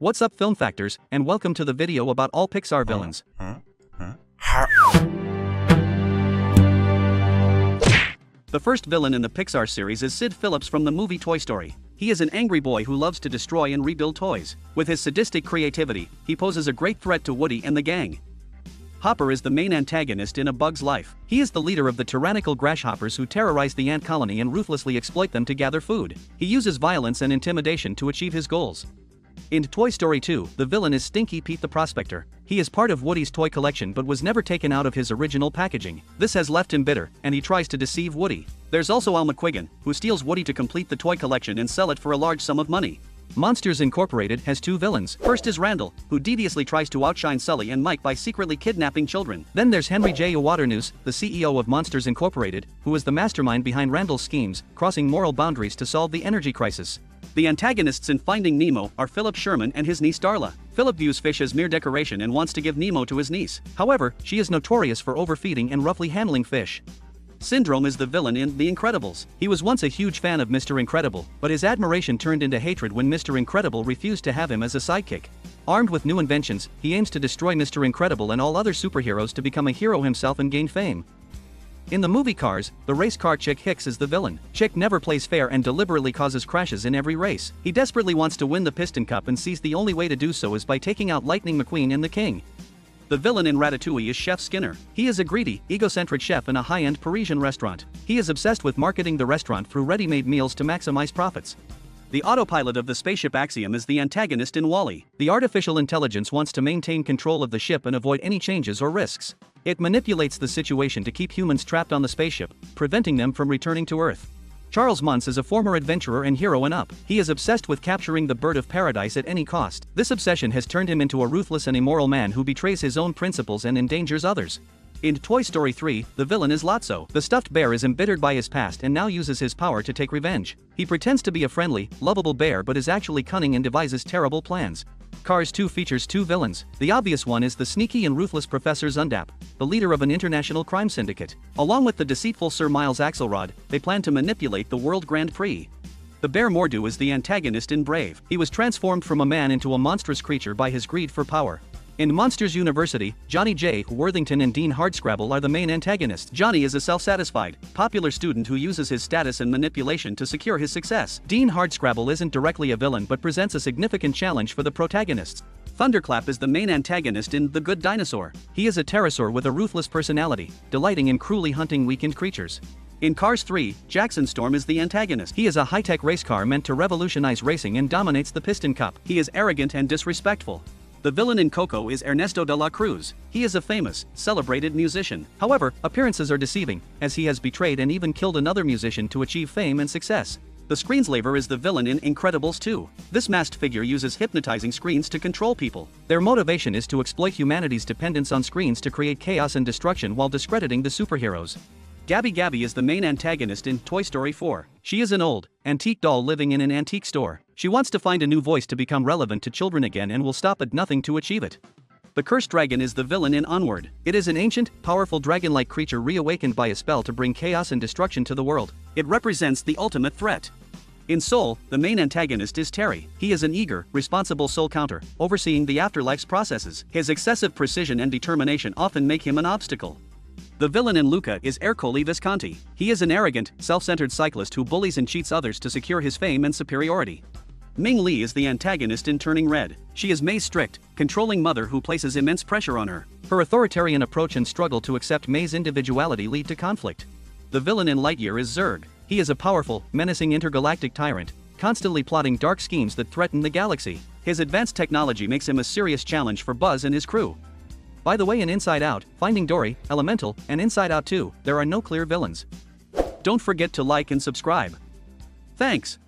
What's up film factors, and welcome to the video about all Pixar villains. The first villain in the Pixar series is Sid Phillips from the movie Toy Story. He is an angry boy who loves to destroy and rebuild toys. With his sadistic creativity, he poses a great threat to Woody and the gang. Hopper is the main antagonist in A Bug's Life. He is the leader of the tyrannical grasshoppers who terrorize the ant colony and ruthlessly exploit them to gather food. He uses violence and intimidation to achieve his goals. In Toy Story 2, the villain is Stinky Pete the Prospector. He is part of Woody's toy collection but was never taken out of his original packaging. This has left him bitter, and he tries to deceive Woody. There's also Al McQuiggan, who steals Woody to complete the toy collection and sell it for a large sum of money. Monsters Incorporated has two villains. First is Randall, who deviously tries to outshine Sully and Mike by secretly kidnapping children. Then there's Henry J. Waternoose, the CEO of Monsters Incorporated, who is the mastermind behind Randall's schemes, crossing moral boundaries to solve the energy crisis. The antagonists in Finding Nemo are Philip Sherman and his niece Darla. Philip views fish as mere decoration and wants to give Nemo to his niece. However, she is notorious for overfeeding and roughly handling fish. Syndrome is the villain in The Incredibles. He was once a huge fan of Mr. Incredible, but his admiration turned into hatred when Mr. Incredible refused to have him as a sidekick. Armed with new inventions, he aims to destroy Mr. Incredible and all other superheroes to become a hero himself and gain fame. In the movie Cars, the race car chick Hicks is the villain. Chick never plays fair and deliberately causes crashes in every race. He desperately wants to win the Piston Cup and sees the only way to do so is by taking out Lightning McQueen and the King. The villain in Ratatouille is Chef Skinner. He is a greedy, egocentric chef in a high-end Parisian restaurant. He is obsessed with marketing the restaurant through ready-made meals to maximize profits. The autopilot of the spaceship Axiom is the antagonist in WALL-E. The artificial intelligence wants to maintain control of the ship and avoid any changes or risks. It manipulates the situation to keep humans trapped on the spaceship, preventing them from returning to Earth. Charles Muntz is a former adventurer and hero in Up. He is obsessed with capturing the bird of paradise at any cost. This obsession has turned him into a ruthless and immoral man who betrays his own principles and endangers others. In Toy Story 3, the villain is Lotso. The stuffed bear is embittered by his past and now uses his power to take revenge. He pretends to be a friendly, lovable bear but is actually cunning and devises terrible plans. Cars 2 features two villains. The obvious one is the sneaky and ruthless Professor Zundap, the leader of an international crime syndicate. Along with the deceitful Sir Miles Axelrod, they plan to manipulate the World Grand Prix. The bear Mor'du is the antagonist in Brave. He was transformed from a man into a monstrous creature by his greed for power. In Monsters University, Johnny J. Worthington and Dean Hardscrabble are the main antagonists. Johnny is a self-satisfied, popular student who uses his status and manipulation to secure his success. Dean Hardscrabble isn't directly a villain but presents a significant challenge for the protagonists. Thunderclap is the main antagonist in The Good Dinosaur. He is a pterosaur with a ruthless personality, delighting in cruelly hunting weakened creatures. In Cars 3, Jackson Storm is the antagonist. He is a high-tech race car meant to revolutionize racing and dominates the Piston Cup. He is arrogant and disrespectful. The villain in Coco is Ernesto de la Cruz. He is a famous, celebrated musician. However, appearances are deceiving, as he has betrayed and even killed another musician to achieve fame and success. The Screenslaver is the villain in Incredibles 2. This masked figure uses hypnotizing screens to control people. Their motivation is to exploit humanity's dependence on screens to create chaos and destruction while discrediting the superheroes. Gabby Gabby is the main antagonist in Toy Story 4. She is an old, antique doll living in an antique store. She wants to find a new voice to become relevant to children again and will stop at nothing to achieve it. The Cursed Dragon is the villain in Onward. It is an ancient, powerful dragon-like creature reawakened by a spell to bring chaos and destruction to the world. It represents the ultimate threat. In Soul, the main antagonist is Terry. He is an eager, responsible soul counter, overseeing the afterlife's processes. His excessive precision and determination often make him an obstacle. The villain in Luca is Ercole Visconti. He is an arrogant, self-centered cyclist who bullies and cheats others to secure his fame and superiority. Ming Li is the antagonist in Turning Red. She is May's strict, controlling mother who places immense pressure on her. Her authoritarian approach and struggle to accept May's individuality lead to conflict. The villain in Lightyear is Zurg. He is a powerful, menacing intergalactic tyrant, constantly plotting dark schemes that threaten the galaxy. His advanced technology makes him a serious challenge for Buzz and his crew. By the way, in Inside Out, Finding Dory, Elemental, and Inside Out 2, there are no clear villains. Don't forget to like and subscribe. Thanks.